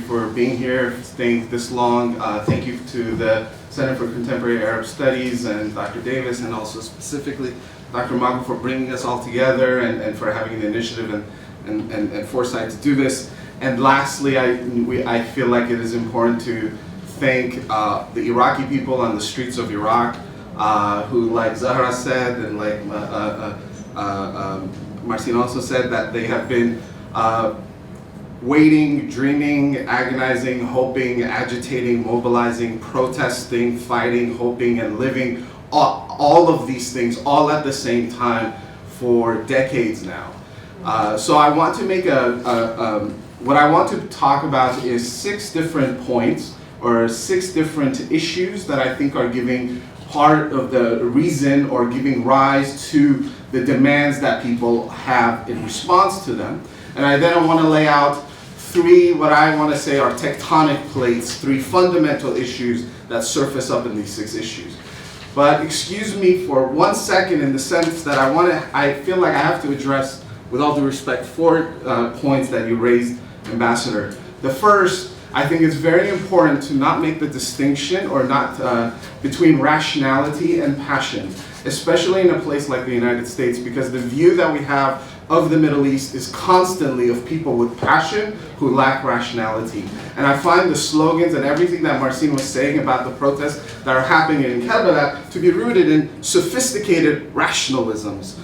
for being here, staying this long. Thank you to the Center for Contemporary Arab Studies and Dr. Davis, and also specifically Dr. Mako for bringing us all together and for having the initiative and foresight to do this. And lastly, I feel like it is important to thank the Iraqi people on the streets of Iraq, who, like Zahra said, and like Marcin also said, that they have been waiting, dreaming, agonizing, hoping, agitating, mobilizing, protesting, fighting, hoping, and living, all of these things all at the same time for decades now. So I want to make what I want to talk about is 6 different points or 6 different issues that I think are giving part of the reason or giving rise to the demands that people have in response to them. And I then want to lay out 3, what I want to say are tectonic plates, 3 fundamental issues that surface up in these 6 issues. But excuse me for 1 second, in the sense that I feel like I have to address, with all due respect, 4 points that you raised, Ambassador. The first, I think it's very important to not make the distinction or not between rationality and passion, especially in a place like the United States, because the view that we have of the Middle East is constantly of people with passion who lack rationality. And I find the slogans and everything that Marcin was saying about the protests that are happening in Karbala to be rooted in sophisticated rationalisms,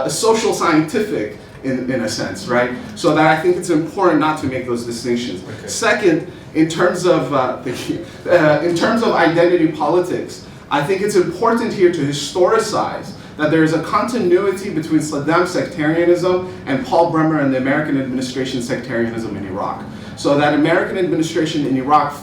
social scientific in a sense, right? So that I think it's important not to make those distinctions. Okay. Second, in terms of identity politics, I think it's important here to historicize that there is a continuity between Saddam sectarianism and Paul Bremer and the American administration sectarianism in Iraq. So that American administration in Iraq,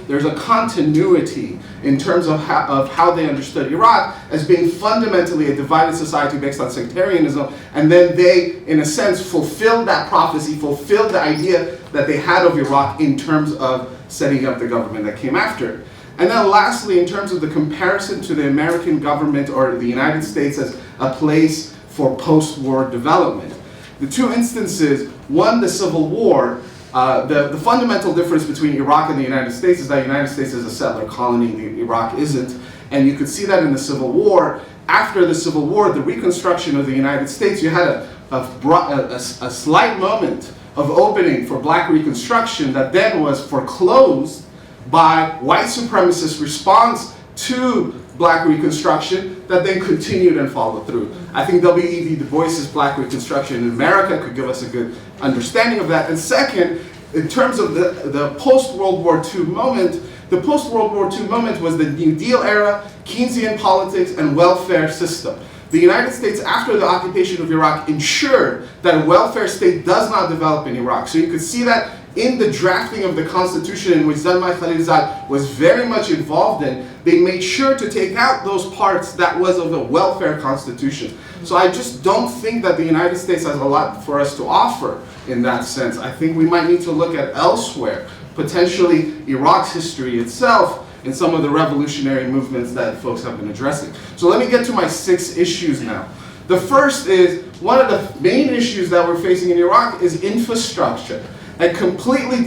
there's a continuity in terms of how they understood Iraq as being fundamentally a divided society based on sectarianism, and then they, in a sense, fulfilled that prophecy, fulfilled the idea that they had of Iraq in terms of setting up the government that came after. And then lastly, in terms of the comparison to the American government or the United States as a place for post-war development. The 2 instances, one, the Civil War, the fundamental difference between Iraq and the United States is that the United States is a settler colony, Iraq isn't. And you could see that in the Civil War. After the Civil War, the reconstruction of the United States, you had a slight moment of opening for black reconstruction that then was foreclosed by white supremacist response to black reconstruction that then continued and followed through. I think W.E.B. Du Bois's Black Reconstruction in America could give us a good understanding of that. And second, in terms of the post-World War II moment, the post-World War II moment was the New Deal era, Keynesian politics, and welfare system. The United States, after the occupation of Iraq, ensured that a welfare state does not develop in Iraq. So you could see that in the drafting of the Constitution, in which Zalmay Khalilzad was very much involved in. They made sure to take out those parts that was of the welfare constitution. So I just don't think that the United States has a lot for us to offer in that sense. I think we might need to look at elsewhere, potentially Iraq's history itself, and some of the revolutionary movements that folks have been addressing. So let me get to my 6 issues now. The first is, one of the main issues that we're facing in Iraq is infrastructure. A completely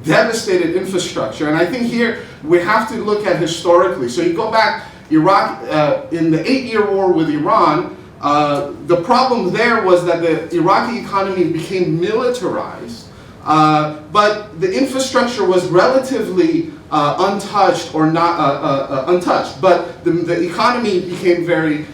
devastated infrastructure. And I think here we have to look at historically. So you go back, Iraq, in the 8-year war with Iran, the problem there was that the Iraqi economy became militarized, but the infrastructure was relatively untouched or not untouched, but the economy became very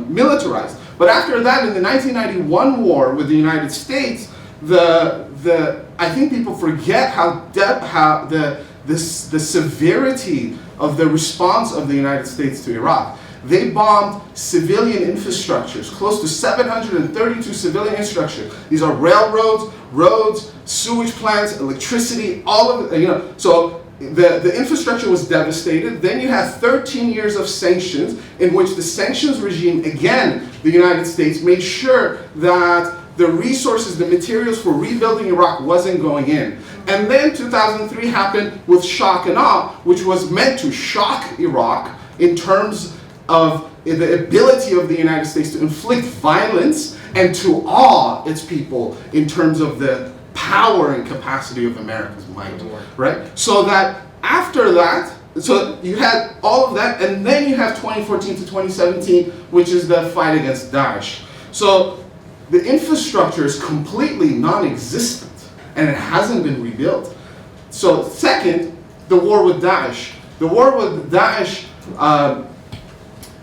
militarized. But after that, in the 1991 war with the United States, I think people forget how the severity of the response of the United States to Iraq. They bombed civilian infrastructures, close to 732 civilian infrastructure. These are railroads, roads, sewage plants, electricity, all of it, So the infrastructure was devastated. Then you had 13 years of sanctions, in which the sanctions regime, again, the United States made sure that the resources, the materials for rebuilding Iraq wasn't going in. And then 2003 happened with shock and awe, which was meant to shock Iraq in terms of the ability of the United States to inflict violence and to awe its people in terms of the power and capacity of America's might, right? So that after that, so you had all of that, and then you have 2014 to 2017, which is the fight against Daesh. So the infrastructure is completely non-existent, and it hasn't been rebuilt. So second, the war with Daesh. The war with Daesh,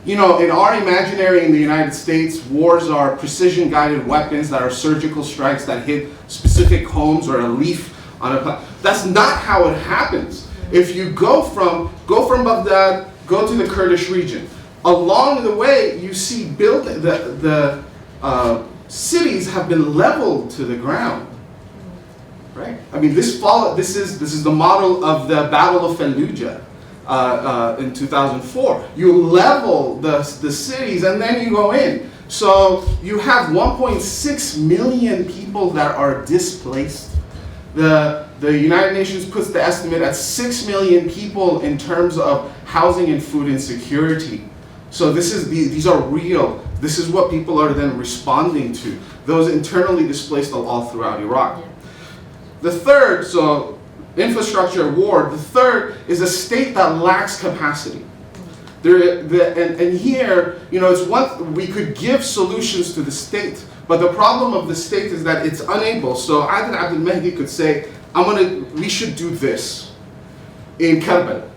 you know, in our imaginary in the United States, wars are precision-guided weapons that are surgical strikes that hit specific homes or a leaf on a plant. That's not how it happens. If you go from Baghdad, go to the Kurdish region. Along the way, you see the cities have been leveled to the ground, right? I mean, this is the model of the Battle of Fallujah in 2004. You level the cities and then you go in. So you have 1.6 million people that are displaced. The United Nations puts the estimate at 6 million people in terms of housing and food insecurity. So these are real. This is what people are then responding to. Those internally displaced all throughout Iraq. Yeah. The third, so infrastructure war. The third is a state that lacks capacity. And here, you know, it's one we could give solutions to the state. But the problem of the state is that it's unable. So Adil Abdul Mahdi could say, we should do this in Karbala.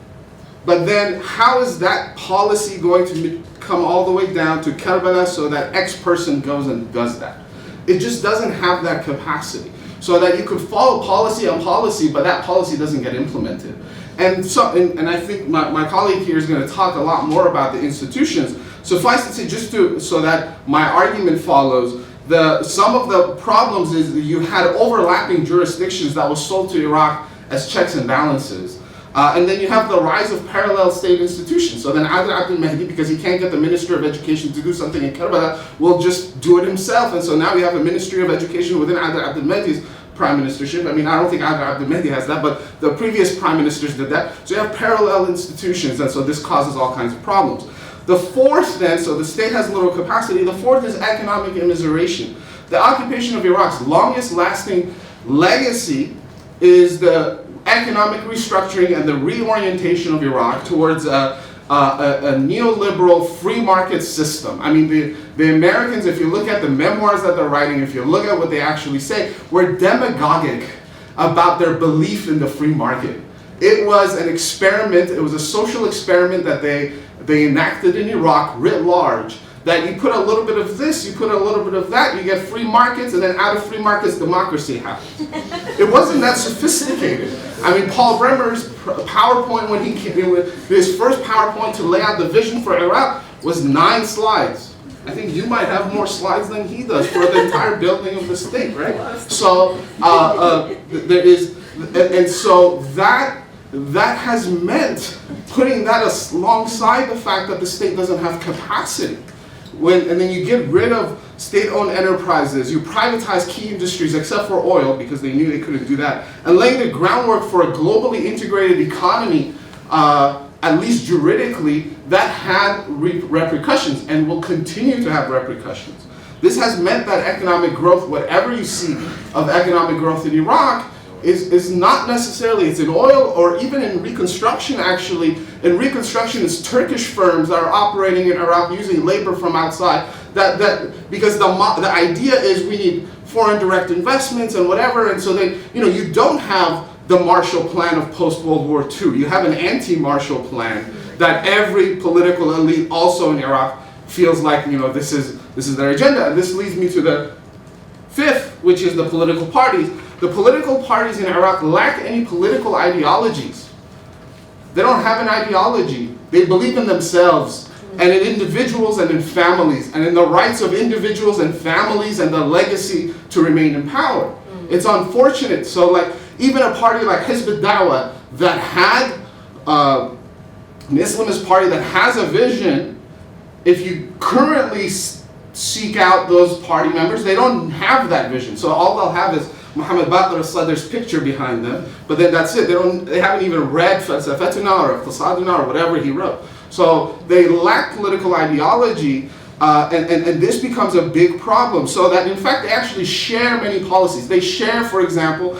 But then how is that policy going to come all the way down to Karbala so that X person goes and does that? It just doesn't have that capacity. So that you could follow policy on policy, but that policy doesn't get implemented. And I think my colleague here is going to talk a lot more about the institutions. Suffice to say, so that my argument follows, some of the problems is that you had overlapping jurisdictions that was sold to Iraq as checks and balances. And then you have the rise of parallel state institutions. So then Adil Abdul Mahdi, because he can't get the Minister of Education to do something in Karbala, will just do it himself. And so now we have a Ministry of Education within Adil Abdul Mahdi's prime ministership. I mean, I don't think Adil Abdul Mahdi has that, but the previous prime ministers did that. So you have parallel institutions, and so this causes all kinds of problems. The fourth then, so the state has little capacity, the fourth is economic immiseration. The occupation of Iraq's longest lasting legacy is the economic restructuring and the reorientation of Iraq towards a neoliberal free market system. I mean, the Americans, if you look at the memoirs that they're writing, if you look at what they actually say, were demagogic about their belief in the free market. It was an experiment, it was a social experiment that they enacted in Iraq writ large, that you put a little bit of this, you put a little bit of that, you get free markets, and then out of free markets, democracy happens. It wasn't that sophisticated. I mean, Paul Bremer's PowerPoint, when he came in with his first PowerPoint to lay out the vision for Iraq, was 9 slides. I think you might have more slides than he does for the entire building of the state, right? So there is, and so that has meant putting that alongside the fact that the state doesn't have capacity. And then you get rid of state-owned enterprises, you privatize key industries except for oil because they knew they couldn't do that, and laying the groundwork for a globally integrated economy, at least juridically, that had repercussions and will continue to have repercussions. This has meant that economic growth, whatever you see of economic growth in Iraq, is not necessarily, it's in oil or even in reconstruction actually. In reconstruction, it's Turkish firms that are operating in Iraq using labor from outside. Because the idea is we need foreign direct investments and whatever, and so then, you don't have the Marshall Plan of post-World War II. You have an anti-Marshall Plan that every political elite also in Iraq feels like, this is their agenda. And this leads me to the fifth, which is the political parties. The political parties in Iraq lack any political ideologies. They don't have an ideology. They believe in themselves and in individuals and in families and in the rights of individuals and families and the legacy to remain in power. It's unfortunate. So like even a party like Hizb al-Dawah that had an Islamist party that has a vision, if you currently seek out those party members, they don't have that vision. So all they'll have is Muhammad Baqir al-Sadr's picture behind them, but then that's it. They haven't even read Falsafatuna or Iqtisaduna or whatever he wrote. So they lack political ideology, And this becomes a big problem, so that in fact they actually share many policies. They share, for example,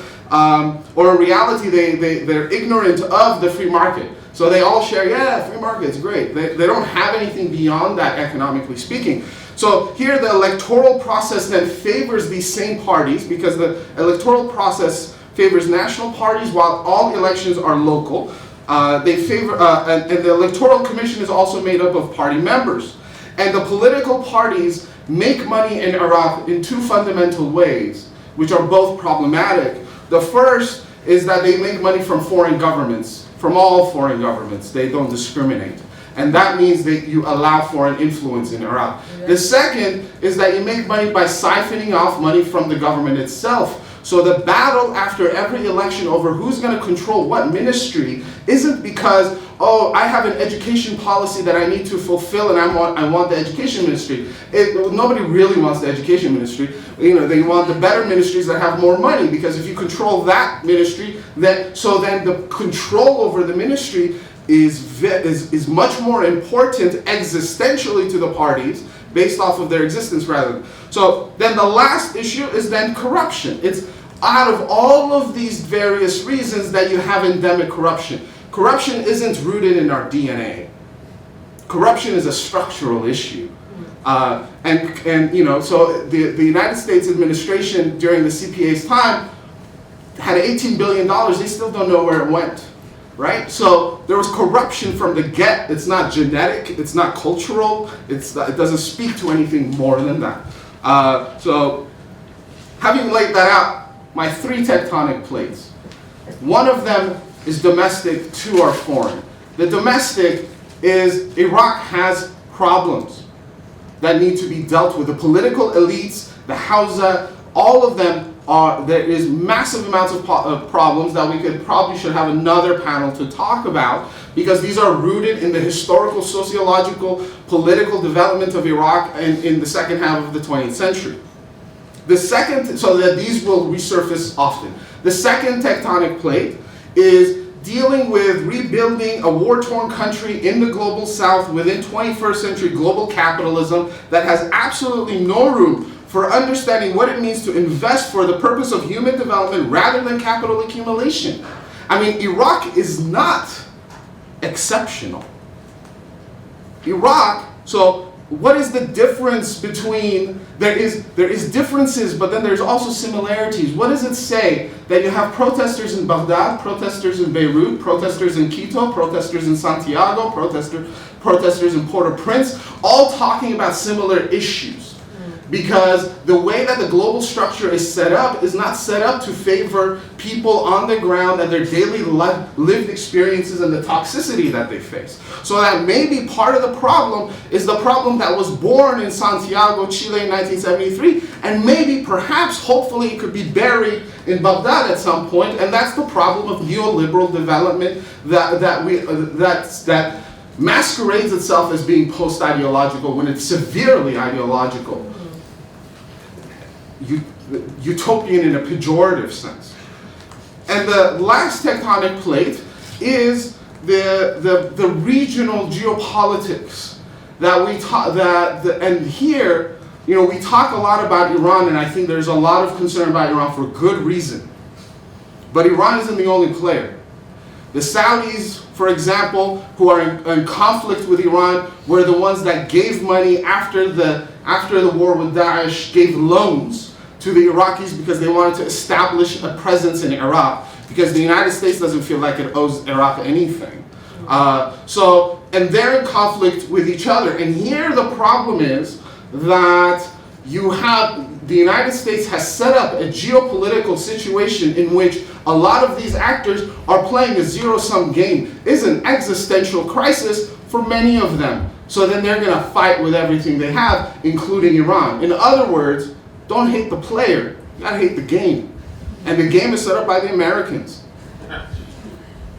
or in reality they're ignorant of the free market. So they all share, yeah, free market's great. They don't have anything beyond that, economically speaking. So here the electoral process then favors these same parties, because the electoral process favors national parties while all elections are local. They favor, and the electoral commission is also made up of party members. And the political parties make money in Iraq in two fundamental ways, which are both problematic. The first is that they make money from foreign governments, from all foreign governments. They don't discriminate. And that means that you allow foreign influence in Iraq. The second is that you make money by siphoning off money from the government itself. So the battle after every election over who's going to control what ministry isn't because, oh, I have an education policy that I need to fulfill and I want the education ministry. Nobody really wants the education ministry. You know, they want the better ministries that have more money, because if you control that ministry, then the control over the ministry is much more important existentially to the parties, based off of their existence rather. So then the last issue is then corruption. It's out of all of these various reasons that you have endemic corruption. Corruption isn't rooted in our DNA. Corruption is a structural issue. And you know, so the United States administration during the CPA's time had $18 billion. They still don't know where it went. Right? So there was corruption from the get. It's not genetic, it's not cultural, it doesn't speak to anything more than that. So having laid that out, my three tectonic plates. One of them is domestic, two are foreign. The domestic is Iraq has problems that need to be dealt with. The political elites, the Hausa, all of them there is massive amounts of problems that we probably should have another panel to talk about, because these are rooted in the historical, sociological, political development of Iraq in the second half of the 20th century. The second, so that these will resurface often. The second tectonic plate is dealing with rebuilding a war-torn country in the global south within 21st century global capitalism that has absolutely no room for understanding what it means to invest for the purpose of human development rather than capital accumulation. I mean, Iraq is not exceptional. Iraq, so what is the difference between, there is differences, but then there's also similarities. What does it say that you have protesters in Baghdad, protesters in Beirut, protesters in Quito, protesters in Santiago, protesters in Port-au-Prince, all talking about similar issues? Because the way that the global structure is set up is not set up to favor people on the ground and their daily lived experiences and the toxicity that they face. So that maybe part of the problem is the problem that was born in Santiago, Chile in 1973, and maybe, perhaps, hopefully it could be buried in Baghdad at some point, and that's the problem of neoliberal development that masquerades itself as being post-ideological when it's severely ideological. Utopian in a pejorative sense. And the last tectonic plate is the regional geopolitics that we talk, and here, you know, we talk a lot about Iran, and I think there's a lot of concern about Iran for good reason. But Iran isn't the only player. The Saudis, for example, who are in conflict with Iran, were the ones that gave money after the war with Daesh, gave loans to the Iraqis because they wanted to establish a presence in Iraq, because the United States doesn't feel like it owes Iraq anything. And they're in conflict with each other. And here the problem is that you have, the United States has set up a geopolitical situation in which a lot of these actors are playing a zero-sum game. It's an existential crisis for many of them. So then they're going to fight with everything they have, including Iran. In other words, don't hate the player, you gotta hate the game. And the game is set up by the Americans.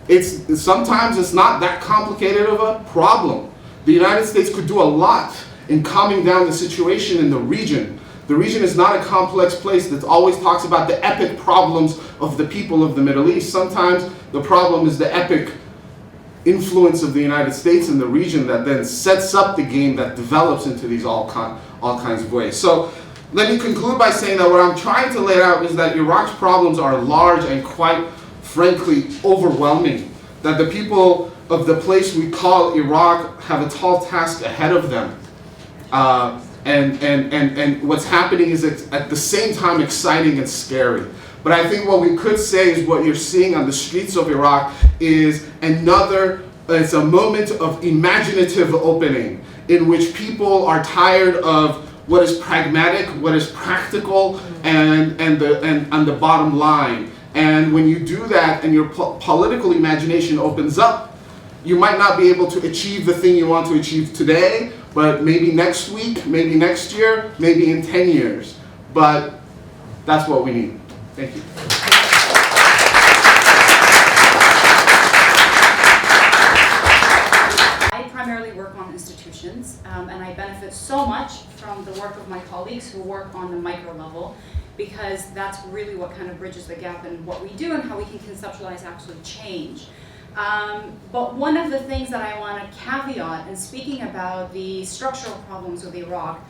Sometimes it's not that complicated of a problem. The United States could do a lot in calming down the situation in the region. The region is not a complex place that always talks about the epic problems of the people of the Middle East. Sometimes the problem is the epic influence of the United States in the region that then sets up the game that develops into these all kinds of ways. So let me conclude by saying that what I'm trying to lay out is that Iraq's problems are large and quite frankly overwhelming, that the people of the place we call Iraq have a tall task ahead of them. And what's happening is at the same time exciting and scary. But I think what we could say is what you're seeing on the streets of Iraq is it's a moment of imaginative opening in which people are tired of what is pragmatic, what is practical, and the bottom line. And when you do that and your political imagination opens up, you might not be able to achieve the thing you want to achieve today, but maybe next week, maybe next year, maybe in 10 years. But that's what we need. Thank you. I primarily work on institutions, and I benefit so much from the work of my colleagues who work on the micro level, because that's really what kind of bridges the gap in what we do and how we can conceptualize actually change. But one of the things that I want to caveat in speaking about the structural problems with Iraq,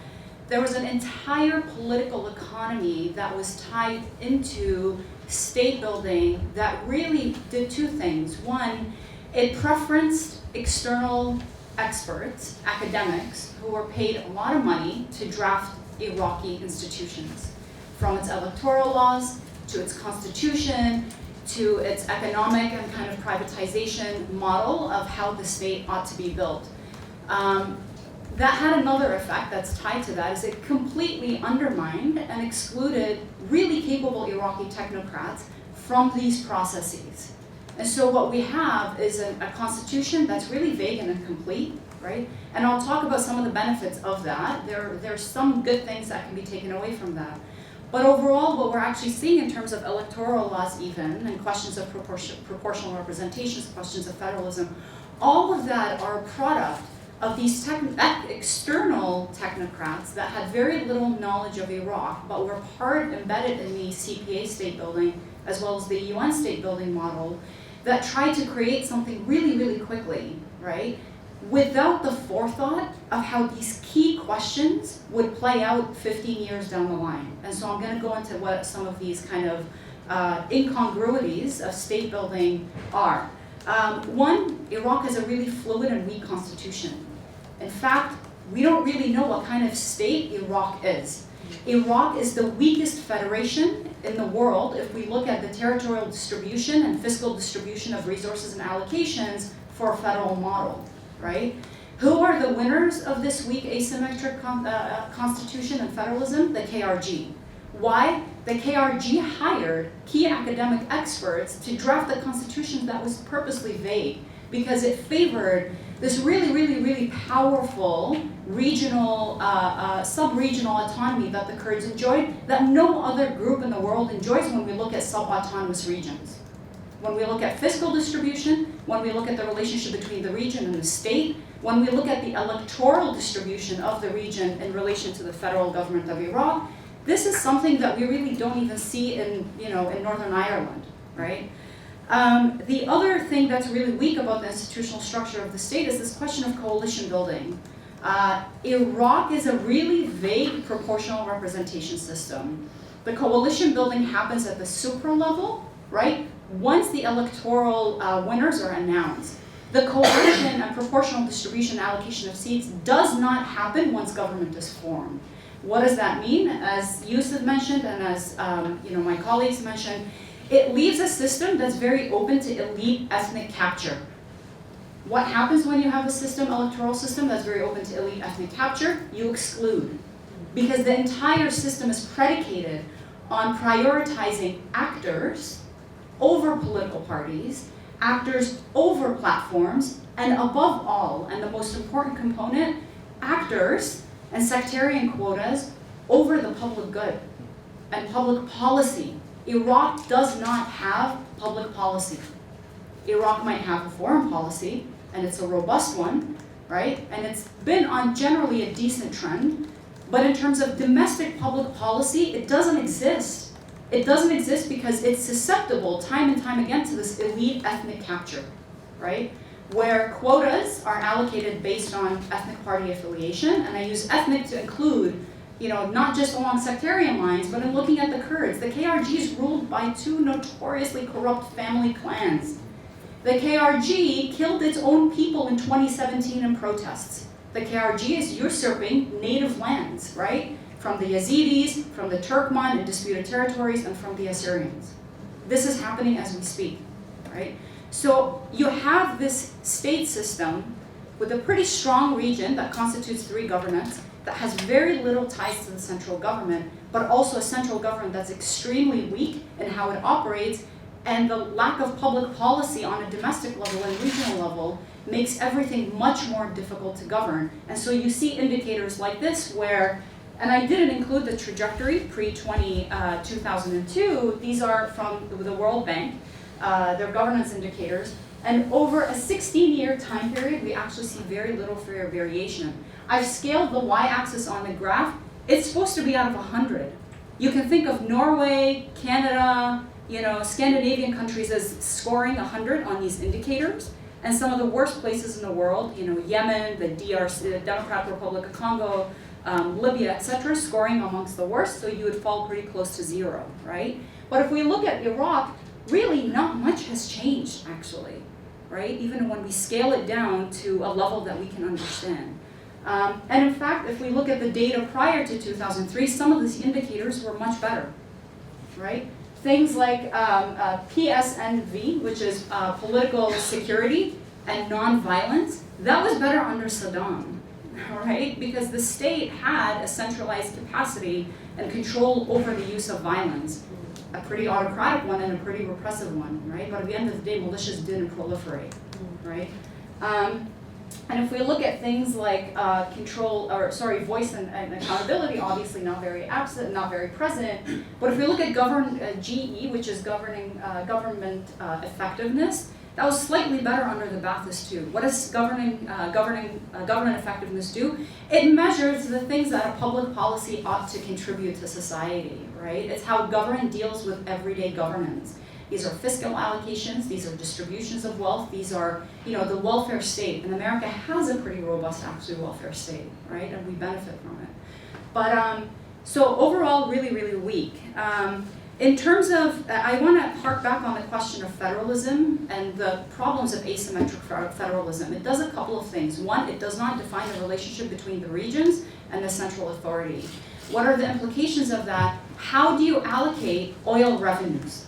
there was an entire political economy that was tied into state building that really did two things. One, it preferenced external experts, academics, who were paid a lot of money to draft Iraqi institutions, from its electoral laws to its constitution to its economic and kind of privatization model of how the state ought to be built. That had another effect that's tied to that, is it completely undermined and excluded really capable Iraqi technocrats from these processes. And so what we have is a constitution that's really vague and incomplete, right? And I'll talk about some of the benefits of that. There's some good things that can be taken away from that. But overall, what we're actually seeing in terms of electoral laws even, and questions of proportional representations, questions of federalism, all of that are a product of these external technocrats that had very little knowledge of Iraq, but were embedded in the CPA state building, as well as the UN state building model, that tried to create something really, really quickly, right? Without the forethought of how these key questions would play out 15 years down the line. And so I'm going to go into what some of these kind of incongruities of state building are. One, Iraq has a really fluid and weak constitution. In fact, we don't really know what kind of state Iraq is. Iraq is the weakest federation in the world if we look at the territorial distribution and fiscal distribution of resources and allocations for a federal model, right? Who are the winners of this weak asymmetric constitution and federalism? The KRG. Why? The KRG hired key academic experts to draft the constitution that was purposely vague, because it favored this really, really, really powerful regional, sub-regional autonomy that the Kurds enjoyed, that no other group in the world enjoys when we look at sub-autonomous regions. When we look at fiscal distribution, when we look at the relationship between the region and the state, when we look at the electoral distribution of the region in relation to the federal government of Iraq, this is something that we really don't even see in Northern Ireland, right? The other thing that's really weak about the institutional structure of the state is this question of coalition building. Iraq is a really vague proportional representation system. The coalition building happens at the supra level, right? Once the electoral winners are announced. The coalition and proportional distribution allocation of seats does not happen once government is formed. What does that mean? As Yousef mentioned, and as my colleagues mentioned, it leaves a system that's very open to elite ethnic capture. What happens when you have a electoral system that's very open to elite ethnic capture? You exclude. Because the entire system is predicated on prioritizing actors over political parties, actors over platforms, and above all, and the most important component, actors and sectarian quotas over the public good and public policy. Iraq does not have public policy. Iraq might have a foreign policy, and it's a robust one, right? And it's been on generally a decent trend, but in terms of domestic public policy, it doesn't exist. It doesn't exist because it's susceptible time and time again to this elite ethnic capture, right? where quotas are allocated based on ethnic party affiliation, and I use ethnic to include, not just along sectarian lines, but in looking at the Kurds. The KRG is ruled by two notoriously corrupt family clans. The KRG killed its own people in 2017 in protests. The KRG is usurping native lands, right? From the Yazidis, from the Turkmen in disputed territories, and from the Assyrians. This is happening as we speak, right? So you have this state system with a pretty strong region that constitutes three governments that has very little ties to the central government, but also a central government that's extremely weak in how it operates, and the lack of public policy on a domestic level and regional level makes everything much more difficult to govern. And so you see indicators like this where, and I didn't include the trajectory pre-2002, these are from the World Bank, their governance indicators, and over a 16-year time period, we actually see very little variation. I've scaled the y-axis on the graph. It's supposed to be out of 100. You can think of Norway, Canada, Scandinavian countries as scoring 100 on these indicators, and some of the worst places in the world, Yemen, the DRC, the Democratic Republic of Congo, Libya, etc., scoring amongst the worst, so you would fall pretty close to 0, right? But if we look at Iraq, really not much has changed, actually, right? Even when we scale it down to a level that we can understand. And in fact, if we look at the data prior to 2003, some of these indicators were much better, right? Things like PSNV, which is political security and nonviolence, that was better under Saddam, right? Because the state had a centralized capacity and control over the use of violence, a pretty autocratic one and a pretty repressive one, right? But at the end of the day, militias didn't proliferate, right? And if we look at things like voice and accountability, obviously not very absent, not very present. But if we look at GE, which is government effectiveness, that was slightly better under the Ba'athist too. What does government effectiveness do? It measures the things that a public policy ought to contribute to society, right? It's how government deals with everyday governance. These are fiscal allocations, these are distributions of wealth, these are, the welfare state. And America has a pretty robust, actually, welfare state, right? And we benefit from it. But, so overall, really, really weak. In terms of, I want to hark back on the question of federalism and the problems of asymmetric federalism. It does a couple of things. One, it does not define the relationship between the regions and the central authority. What are the implications of that? How do you allocate oil revenues?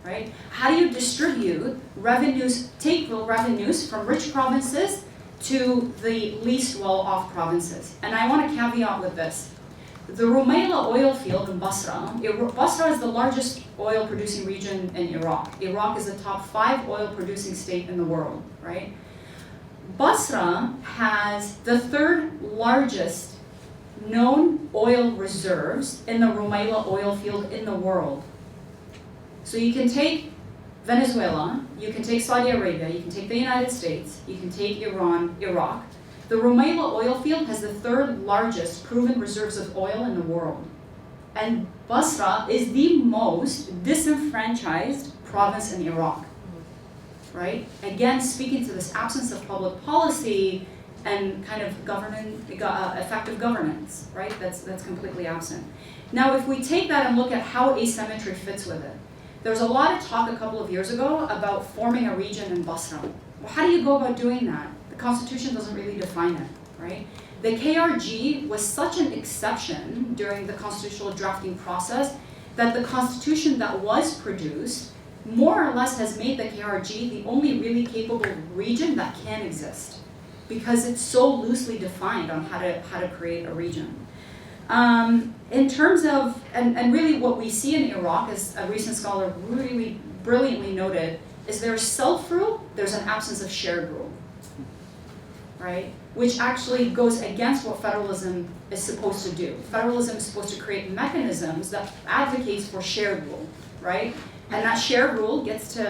Right? How do you distribute revenues, take revenues from rich provinces to the least well-off provinces? And I want to caveat with this. The Rumaila oil field in Basra is the largest oil-producing region in Iraq. Iraq is the top 5 oil-producing state in the world, right? Basra has the 3rd largest known oil reserves in the Rumaila oil field in the world. So you can take Venezuela, you can take Saudi Arabia, you can take the United States, you can take Iran, Iraq. The Rumaila oil field has the 3rd largest proven reserves of oil in the world. And Basra is the most disenfranchised province in Iraq, right? Again, speaking to this absence of public policy and kind of effective governance, right? That's completely absent. Now, if we take that and look at how asymmetry fits with it, there was a lot of talk a couple of years ago about forming a region in Basra. Well, how do you go about doing that? The Constitution doesn't really define it, right? The KRG was such an exception during the constitutional drafting process that the Constitution that was produced more or less has made the KRG the only really capable region that can exist, because it's so loosely defined on how to create a region. In terms of, and really what we see in Iraq, as a recent scholar really brilliantly noted, is there's self-rule, there's an absence of shared rule, right? Which actually goes against what federalism is supposed to do. Federalism is supposed to create mechanisms that advocates for shared rule, right? And that shared rule gets to,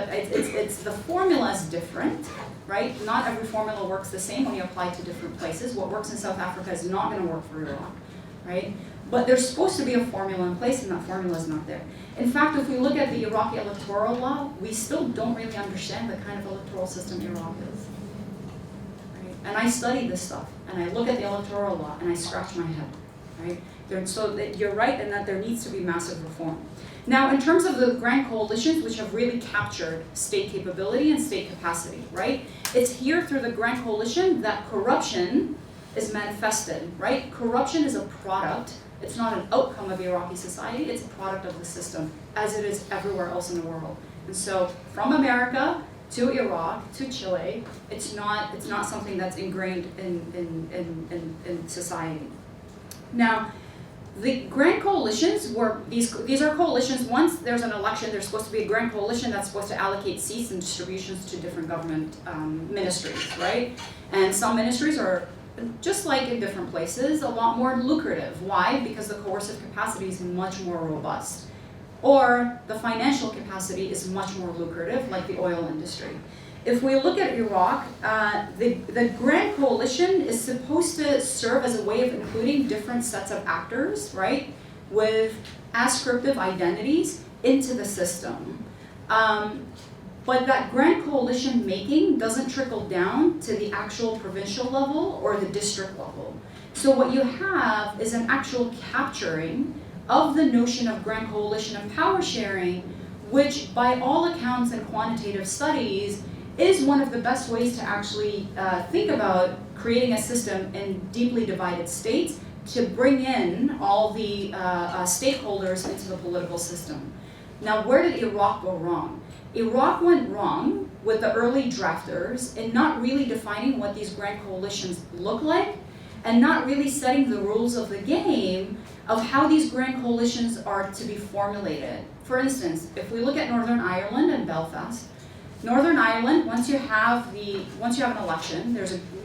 the formula is different, right? Not every formula works the same when you apply it to different places. What works in South Africa is not going to work for Iraq, right? But there's supposed to be a formula in place, and that formula is not there. In fact, if we look at the Iraqi electoral law, we still don't really understand the kind of electoral system Iraq is, And I study this stuff, and I look at the electoral law, and I scratch my head, right? So that you're right in that there needs to be massive reform. Now, in terms of the grand coalitions, which have really captured state capability and state capacity, right? It's here through the grand coalition that corruption is manifested, right? Corruption is a product. It's not an outcome of Iraqi society. It's a product of the system, as it is everywhere else in the world. And so, from America to Iraq to Chile, it's not something that's ingrained in society. Now, the grand coalitions were, these are coalitions. Once there's an election, there's supposed to be a grand coalition that's supposed to allocate seats and distributions to different government ministries, right? And some ministries are, just like in different places, a lot more lucrative. Why? Because the coercive capacity is much more robust. Or the financial capacity is much more lucrative, like the oil industry. If we look at Iraq, the Grand Coalition is supposed to serve as a way of including different sets of actors, right, with ascriptive identities into the system. But that Grand Coalition making doesn't trickle down to the actual provincial level or the district level. So what you have is an actual capturing of the notion of Grand Coalition and power sharing, which by all accounts and quantitative studies is one of the best ways to actually think about creating a system in deeply divided states to bring in all the stakeholders into the political system. Now, where did Iraq go wrong? Iraq went wrong with the early drafters in not really defining what these grand coalitions look like and not really setting the rules of the game of how these grand coalitions are to be formulated. For instance, if we look at Northern Ireland and Belfast, Northern Ireland, once you have an election,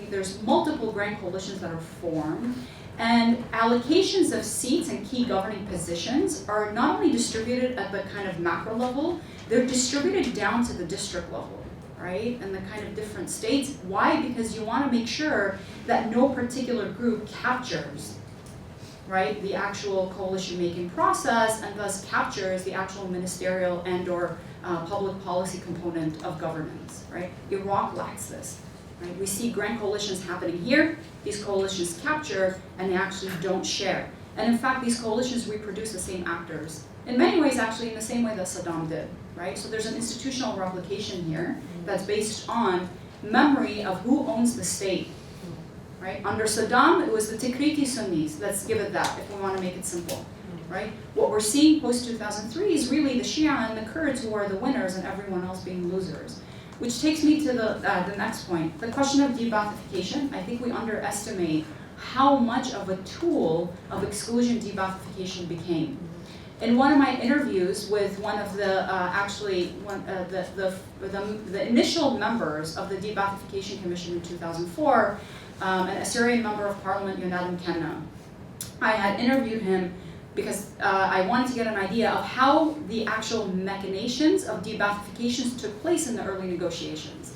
there's multiple grand coalitions that are formed, and allocations of seats and key governing positions are not only distributed at the kind of macro level, they're distributed down to the district level, right? And the kind of different states. Why? Because you want to make sure that no particular group captures, right, the actual coalition-making process and thus captures the actual ministerial and or public policy component of governance, right? Iraq lacks this, right? We see grand coalitions happening here, these coalitions capture, and they actually don't share. And in fact, these coalitions reproduce the same actors. In many ways, actually, in the same way that Saddam did, right? So there's an institutional replication here that's based on memory of who owns the state, right? Under Saddam, it was the Tikriti Sunnis. Let's give it that, if we want to make it simple, right? What we're seeing post-2003 is really the Shia and the Kurds who are the winners and everyone else being losers. Which takes me to the next point, the question of de-Baathification. I think we underestimate how much of a tool of exclusion de-Baathification became. In one of my interviews with one of the the initial members of the De-Baathification Commission in 2004, an Assyrian member of parliament, Yonadim Kenna, I had interviewed him because I wanted to get an idea of how the actual machinations of de-Baathifications took place in the early negotiations.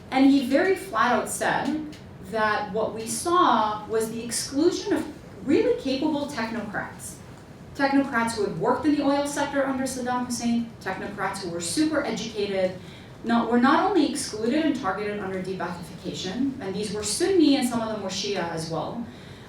And he very flat out said that what we saw was the exclusion of really capable technocrats. Technocrats who had worked in the oil sector under Saddam Hussein, technocrats who were super educated, were not only excluded and targeted under de-Baathification, and these were Sunni and some of them were Shia as well.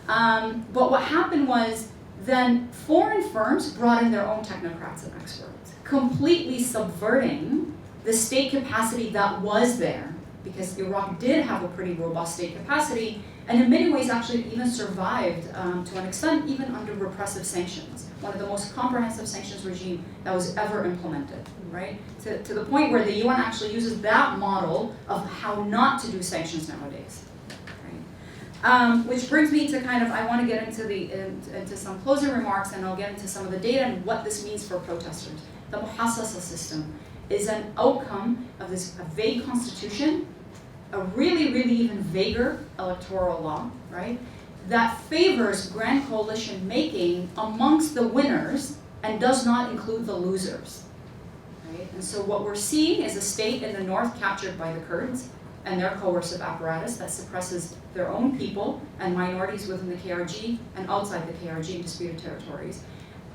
But what happened was then foreign firms brought in their own technocrats and experts, completely subverting the state capacity that was there, because Iraq did have a pretty robust state capacity, and in many ways actually even survived to an extent even under repressive sanctions, one of the most comprehensive sanctions regime that was ever implemented, right? To the point where the UN actually uses that model of how not to do sanctions nowadays. Which brings me to kind of, I want to get into some closing remarks, and I'll get into some of the data and what this means for protesters. The Muhassasa system is an outcome of this vague constitution, a really, really even vaguer electoral law, right, that favors grand coalition making amongst the winners and does not include the losers, right? And so what we're seeing is a state in the north captured by the Kurds and their coercive apparatus that suppresses their own people and minorities within the KRG and outside the KRG in disputed territories.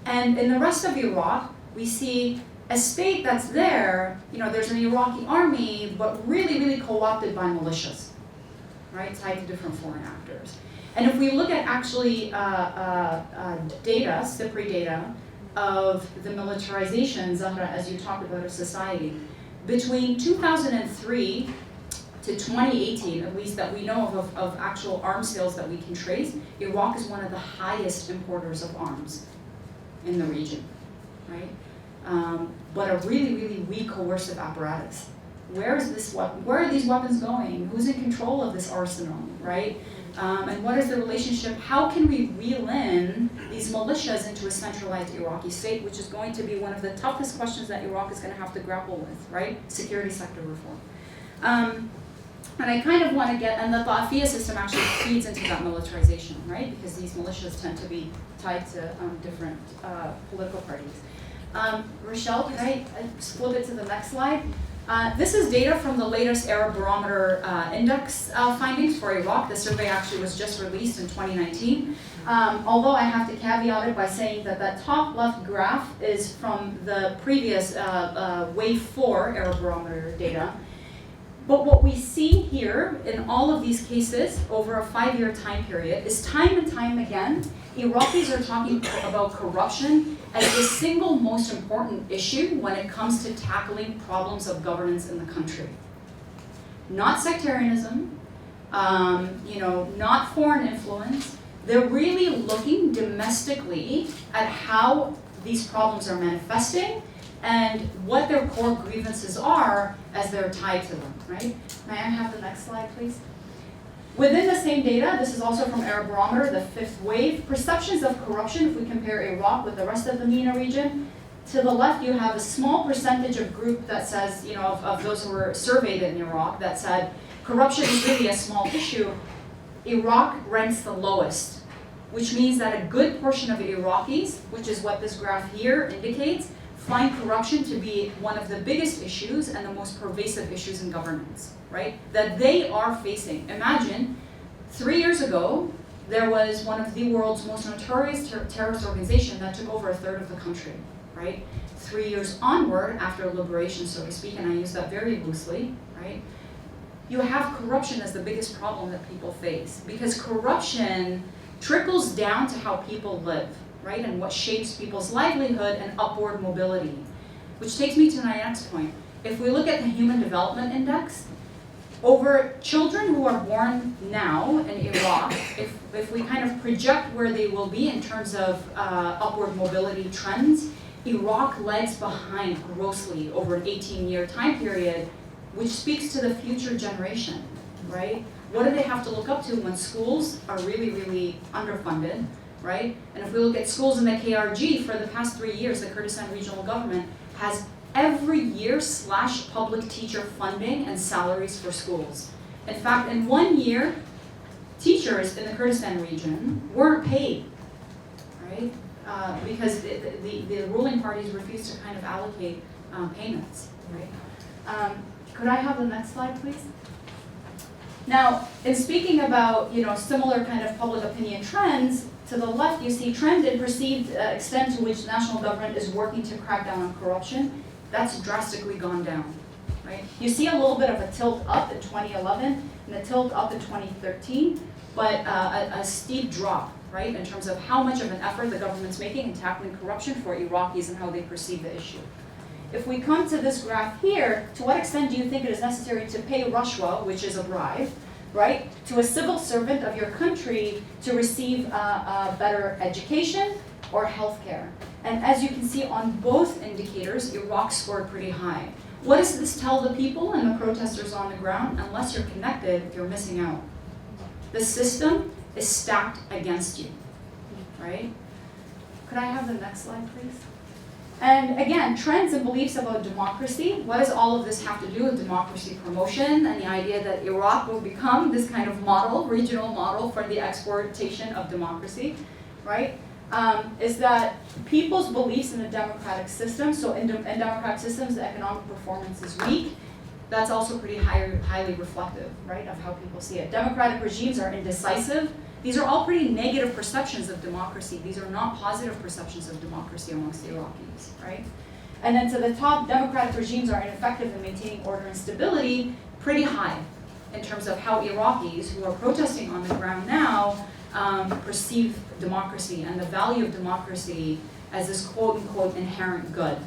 And in the rest of Iraq, we see a state that's there, there's an Iraqi army, but really, really co-opted by militias. right, tied to different foreign actors. And if we look at actually data, SIPRI data, of the militarization, Zahra, as you talked about, of society, between 2003 to 2018, at least that we know of actual arms sales that we can trace, Iraq is one of the highest importers of arms in the region, right? But a really, really weak coercive apparatus. Where are these weapons going? Who's in control of this arsenal, right? And what is the relationship? How can we reel in these militias into a centralized Iraqi state, which is going to be one of the toughest questions that Iraq is going to have to grapple with, right? Security sector reform. And I kind of want to get, and the Ta'afiyya system actually feeds into that militarization, right? Because these militias tend to be tied to different political parties. Rochelle, can I flip it to the next slide? This is data from the latest Arab Barometer Index findings for Iraq. The survey actually was just released in 2019. Although I have to caveat it by saying that that top left graph is from the previous Wave 4 Arab Barometer data. But what we see here in all of these cases over a 5-year time period is time and time again, Iraqis are talking about corruption as the single most important issue when it comes to tackling problems of governance in the country. Not sectarianism, not foreign influence. They're really looking domestically at how these problems are manifesting and what their core grievances are as they're tied to them, right? May I have the next slide, please? Within the same data, this is also from Arab Barometer, the 5th wave, perceptions of corruption, if we compare Iraq with the rest of the MENA region. To the left, you have a small percentage of group that says, of those who were surveyed in Iraq that said, corruption is really a small issue. Iraq ranks the lowest, which means that a good portion of Iraqis, which is what this graph here indicates, find corruption to be one of the biggest issues and the most pervasive issues in governance, right? That they are facing. Imagine, 3 years ago, there was one of the world's most notorious terrorist organization that took over 1/3 of the country, right? 3 years onward, after liberation, so to speak, and I use that very loosely, right? You have corruption as the biggest problem that people face, because corruption trickles down to how people live, right? And what shapes people's livelihood and upward mobility. Which takes me to my next point. If we look at the Human Development Index, over children who are born now in Iraq, if we kind of project where they will be in terms of upward mobility trends, Iraq lags behind grossly over an 18-year time period, which speaks to the future generation, right? What do they have to look up to when schools are really, really underfunded, right? And if we look at schools in the KRG, for the past 3 years, the Kurdistan Regional Government has every year slashed public teacher funding and salaries for schools. In fact, in 1 year, teachers in the Kurdistan region weren't paid, right? Because the ruling parties refused to kind of allocate payments, right? Could I have the next slide, please? Now, in speaking about similar kind of public opinion trends, to the left you see trend in perceived extent to which the national government is working to crack down on corruption. That's drastically gone down, right? You see a little bit of a tilt up in 2011 and a tilt up in 2013, but a steep drop, right, in terms of how much of an effort the government's making in tackling corruption for Iraqis and how they perceive the issue. If we come to this graph here, to what extent do you think it is necessary to pay Rashwa, which is a bribe, right, to a civil servant of your country to receive a better education or health care? And as you can see on both indicators, Iraq scored pretty high. What does this tell the people and the protesters on the ground? Unless you're connected, you're missing out. The system is stacked against you, right? Could I have the next slide, please? And again, trends and beliefs about democracy. What does all of this have to do with democracy promotion and the idea that Iraq will become this kind of model, regional model for the exportation of democracy, right? Is that people's beliefs in the democratic system. So in democratic systems, the economic performance is weak. That's also pretty highly reflective, right, of how people see it. Democratic regimes are indecisive. These are all pretty negative perceptions of democracy. These are not positive perceptions of democracy amongst the Iraqis, right? And then to the top, democratic regimes are ineffective in maintaining order and stability, pretty high, in terms of how Iraqis who are protesting on the ground now perceive democracy and the value of democracy as this quote-unquote inherent good,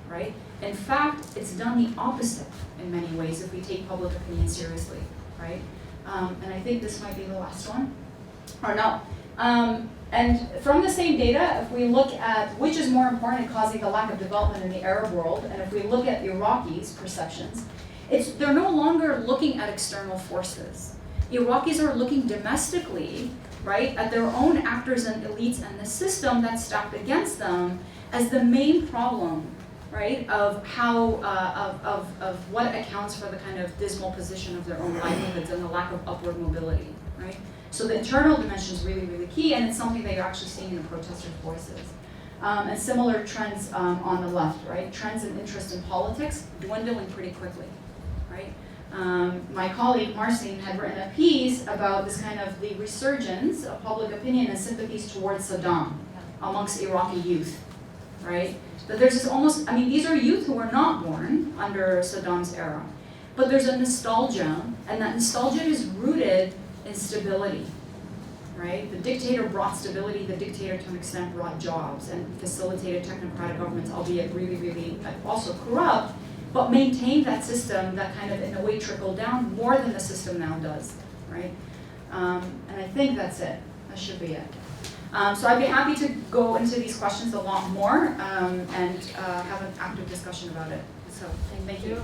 right? In fact, it's done the opposite in many ways if we take public opinion seriously, right? And I think this might be the last one, or no. And from the same data, if we look at which is more important in causing the lack of development in the Arab world, and if we look at Iraqis' perceptions, they're no longer looking at external forces. Iraqis are looking domestically, right, at their own actors and elites and the system that's stacked against them as the main problem, right, of how, of what accounts for the kind of dismal position of their own livelihoods and the lack of upward mobility, right? So the internal dimension is really, really key, and it's something that you're actually seeing in the protester voices. And similar trends on the left, right? Trends in interest in politics dwindling pretty quickly, right? My colleague Marcin had written a piece about this kind of the resurgence of public opinion and sympathies towards Saddam amongst Iraqi youth, right? That there's this almost, I mean, these are youth who were not born under Saddam's era, but there's a nostalgia, and that nostalgia is rooted in stability, right? The dictator brought stability, the dictator to an extent brought jobs and facilitated technocratic governments, albeit really, really also corrupt, but maintained that system that kind of in a way trickled down more than the system now does, right? And I think that's it. That should be it. So I'd be happy to go into these questions a lot more and have an active discussion about it. So thank you.